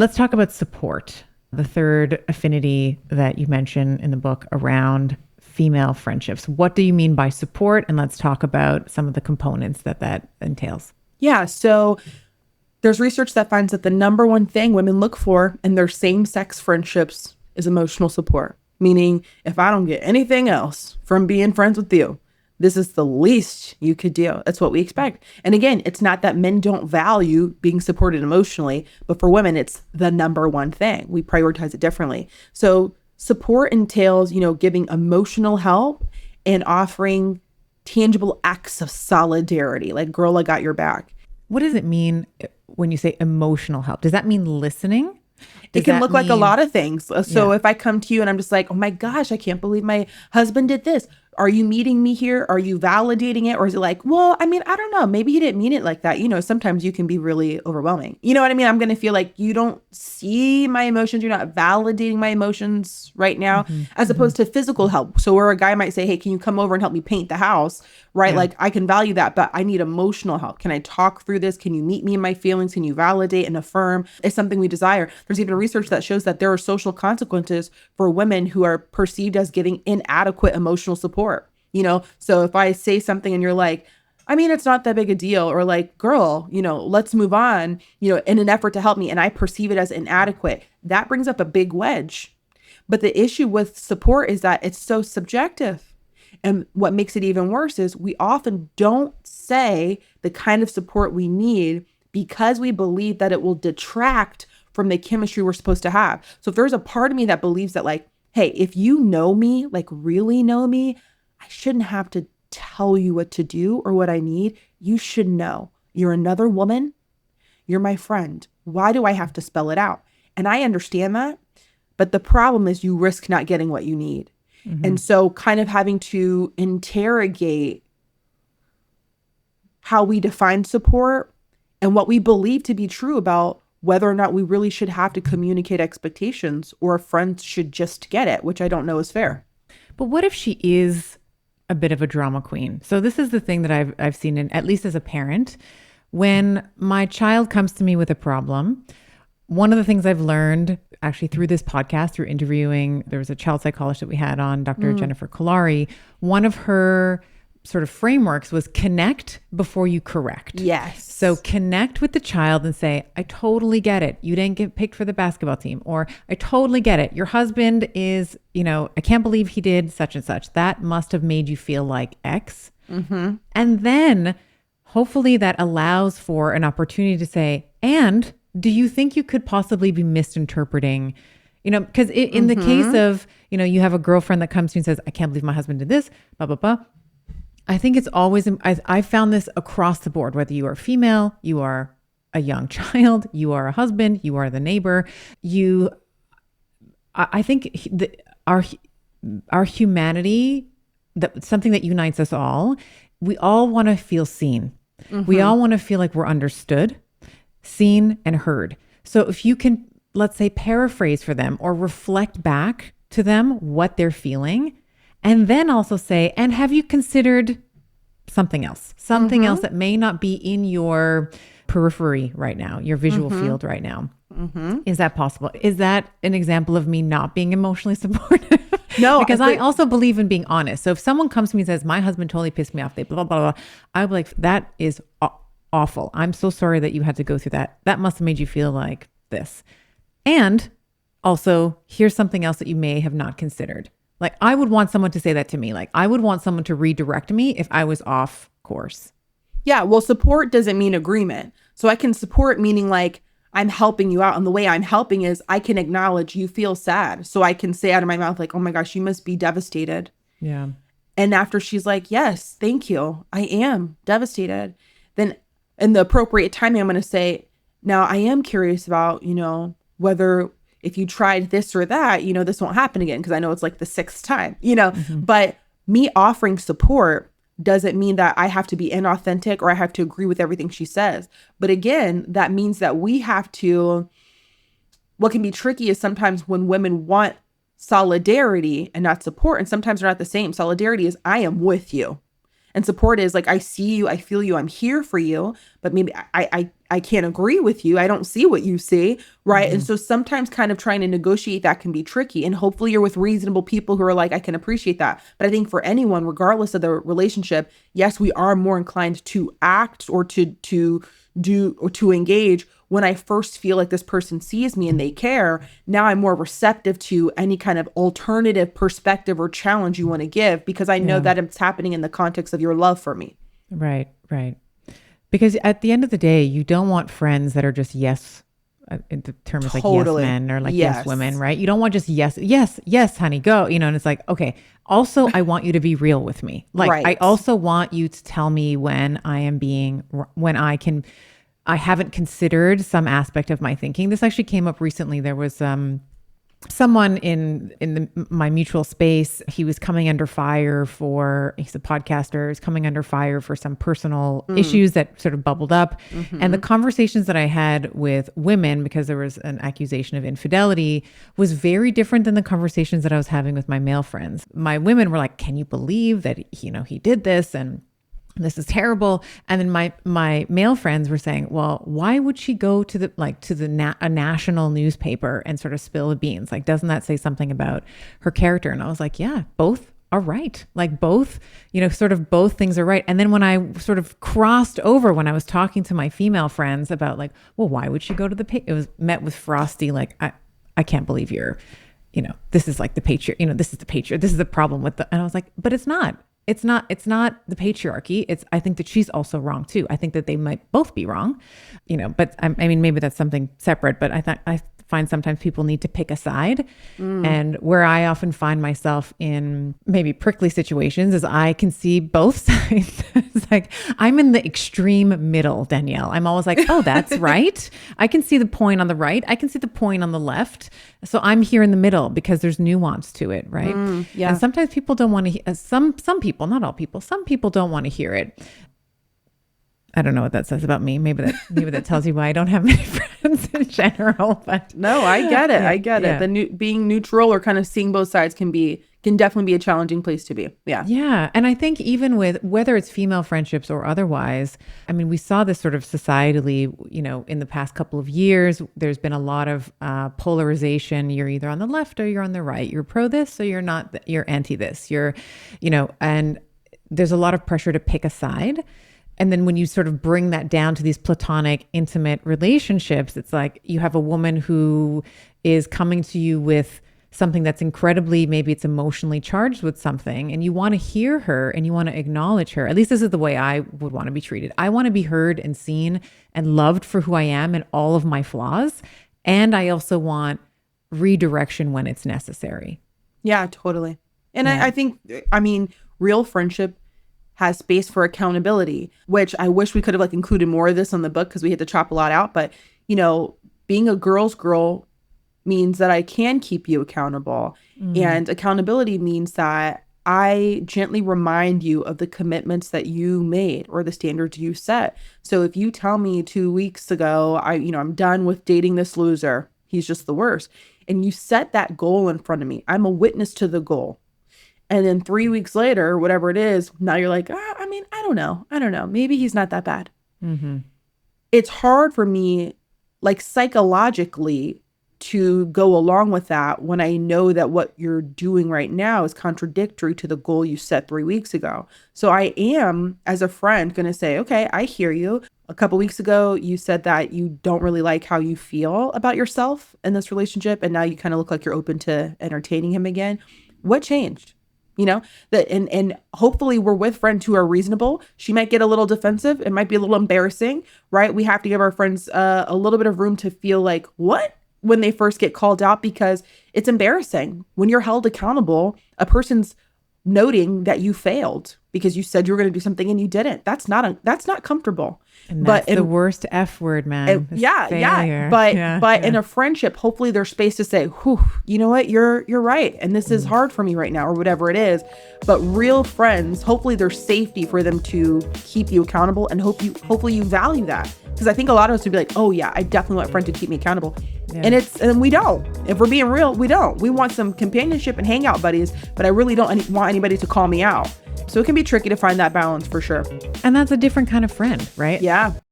Let's talk about support, the third affinity that you mention in the book around female friendships. What do you mean by support? And let's talk about some of the components that entails. Yeah. So there's research that finds that the number one thing women look for in their same-sex friendships is emotional support. Meaning, if I don't get anything else from being friends with you, this is the least you could do. That's what we expect. And again, it's not that men don't value being supported emotionally, but for women, it's the number one thing. We prioritize it differently. So support entails, giving emotional help and offering tangible acts of solidarity, like, girl, I got your back. What does it mean when you say emotional help? Does that mean listening? It can look like a lot of things. So if I come to you and I'm just like, oh my gosh, I can't believe my husband did this. Are you meeting me here? Are you validating it? Or is it like, well, I mean, I don't know. Maybe he didn't mean it like that. Sometimes you can be really overwhelming. You know what I mean? I'm going to feel like you don't see my emotions. You're not validating my emotions right now, as opposed to physical help. So where a guy might say, hey, can you come over and help me paint the house? Right? Yeah. Like, I can value that, but I need emotional help. Can I talk through this? Can you meet me in my feelings? Can you validate and affirm? It's something we desire. There's even research that shows that there are social consequences for women who are perceived as giving inadequate emotional support. So if I say something and you're like, I mean, it's not that big a deal, or like, girl, let's move on, in an effort to help me, and I perceive it as inadequate, that brings up a big wedge. But the issue with support is that it's so subjective. And what makes it even worse is we often don't say the kind of support we need because we believe that it will detract from the chemistry we're supposed to have. So if there's a part of me that believes that, like, hey, if you know me, like really know me, I shouldn't have to tell you what to do or what I need. You should know. You're another woman. You're my friend. Why do I have to spell it out? And I understand that. But the problem is you risk not getting what you need. And so kind of having to interrogate how we define support and what we believe to be true about whether or not we really should have to communicate expectations, or a friend should just get it, which I don't know is fair. But what if she is a bit of a drama queen? So this is the thing that I've seen, in, at least as a parent, when my child comes to me with a problem. One of the things I've learned actually through this podcast, through interviewing, there was a child psychologist that we had on, Dr. Jennifer Kolari. One of her sort of frameworks was connect before you correct. Yes. So connect with the child and say, I totally get it. You didn't get picked for the basketball team. Or I totally get it. Your husband is, I can't believe he did such and such. That must have made you feel like X. And then hopefully that allows for an opportunity to say, and do you think you could possibly be misinterpreting, because in the case of, you have a girlfriend that comes to you and says, I can't believe my husband did this, blah, blah, blah. I think it's always, I found this across the board, whether you are female, you are a young child, you are a husband, you are the neighbor, I think our humanity, something that unites us all, we all want to feel seen. We all want to feel like we're understood, seen, and heard. So if you can, let's say, paraphrase for them or reflect back to them what they're feeling, and then also say, and have you considered something else? Something else that may not be in your periphery right now, your visual field right now. Is that possible? Is that an example of me not being emotionally supportive? No. Because I also believe in being honest. So if someone comes to me and says, my husband totally pissed me off, they blah, blah, blah, I'll be like, that is awful. I'm so sorry that you had to go through that. That must have made you feel like this. And also, here's something else that you may have not considered. Like, I would want someone to say that to me. Like, I would want someone to redirect me if I was off course. Yeah. Well, support doesn't mean agreement. So I can support meaning like I'm helping you out. And the way I'm helping is I can acknowledge you feel sad. So I can say out of my mouth, like, oh my gosh, you must be devastated. Yeah. And after she's like, yes, thank you. I am devastated. Then in the appropriate timing, I'm going to say, now I am curious about, whether if you tried this or that, this won't happen again. Because I know it's like the sixth time, but me offering support doesn't mean that I have to be inauthentic or I have to agree with everything she says. But again, that means that we have to, what can be tricky is sometimes when women want solidarity and not support, and sometimes they're not the same. Solidarity is I am with you. And support is like, I see you, I feel you, I'm here for you, but maybe I can't agree with you. I don't see what you see. Right. Mm-hmm. And so sometimes kind of trying to negotiate that can be tricky. And hopefully you're with reasonable people who are like, I can appreciate that. But I think for anyone, regardless of the relationship, yes, we are more inclined to act or to do or to engage when I first feel like this person sees me and they care. Now I'm more receptive to any kind of alternative perspective or challenge you want to give, because I know that it's happening in the context of your love for me. Right, right. Because at the end of the day, you don't want friends that are just yes, in the term is like yes men or like yes women, right? You don't want just yes, honey, go, and it's like, okay, also I want you to be real with me. Like I also want you to tell me when I haven't considered some aspect of my thinking. This actually came up recently. There was someone in my mutual space. He was coming under fire he's a podcaster, he's coming under fire for some personal issues that sort of bubbled up. Mm-hmm. And the conversations that I had with women, because there was an accusation of infidelity, was very different than the conversations that I was having with my male friends. My women were like, can you believe that, he did this? And this is terrible. And then my male friends were saying, well, why would she go to a national newspaper and sort of spill the beans? Like, doesn't that say something about her character? And I was like, yeah, both are right. Like both, sort of both things are right. And then when I sort of crossed over, when I was talking to my female friends about like, well, why would she go to the paper? It was met with frosty, like, I can't believe you're, this is like the patriarchy, this is the patriarchy, this is the problem with and I was like, but it's not. It's not the patriarchy. I think that she's also wrong too. I think that they might both be wrong, but I mean, maybe that's something separate, but I find sometimes people need to pick a side. And where I often find myself in maybe prickly situations is I can see both sides. It's like, I'm in the extreme middle, Danielle. I'm always like, oh, that's right. I can see the point on the right. I can see the point on the left. So I'm here in the middle because there's nuance to it, right? Yeah. And sometimes people don't want to, some people, not all people, some people don't want to hear it. I don't know what that says about me. Maybe that tells you why I don't have many friends in general. But no, I get it. I get it. Being neutral or kind of seeing both sides can definitely be a challenging place to be. Yeah. Yeah. And I think even with whether it's female friendships or otherwise, I mean, we saw this sort of societally, in the past couple of years. There's been a lot of polarization. You're either on the left or you're on the right. You're pro this or you're not. You're anti this. And there's a lot of pressure to pick a side. And then when you sort of bring that down to these platonic, intimate relationships, it's like you have a woman who is coming to you with something that's incredibly, maybe it's emotionally charged with something, and you want to hear her and you want to acknowledge her. At least this is the way I would want to be treated. I want to be heard and seen and loved for who I am and all of my flaws. And I also want redirection when it's necessary. Yeah, totally. And I think, real friendship has space for accountability, which I wish we could have included more of this on the book because we had to chop a lot out. But, being a girl's girl means that I can keep you accountable. And accountability means that I gently remind you of the commitments that you made or the standards you set. So if you tell me 2 weeks ago, I'm done with dating this loser, he's just the worst, and you set that goal in front of me, I'm a witness to the goal. And then 3 weeks later, whatever it is, now you're like, I don't know. Maybe he's not that bad. Mm-hmm. It's hard for me, psychologically, to go along with that when I know that what you're doing right now is contradictory to the goal you set 3 weeks ago. So I am, as a friend, going to say, okay, I hear you. A couple weeks ago, you said that you don't really like how you feel about yourself in this relationship. And now you kind of look like you're open to entertaining him again. What changed? And hopefully we're with friends who are reasonable. She might get a little defensive. It might be a little embarrassing, right? We have to give our friends a little bit of room to feel like, what? When they first get called out, because it's embarrassing. When you're held accountable, a person's noting that you failed because you said you were going to do something and you didn't. That's not comfortable. And that's the worst F word, man. Yeah. But in a friendship, hopefully there's space to say, whew, you know what, you're right. And this is hard for me right now, or whatever it is. But real friends, hopefully there's safety for them to keep you accountable, and hopefully you value that. Because I think a lot of us would be like, oh yeah, I definitely want a friend to keep me accountable. Yeah. And we don't. If we're being real, we don't. We want some companionship and hangout buddies, but I really don't want anybody to call me out. So it can be tricky to find that balance for sure. And that's a different kind of friend, right? Yeah.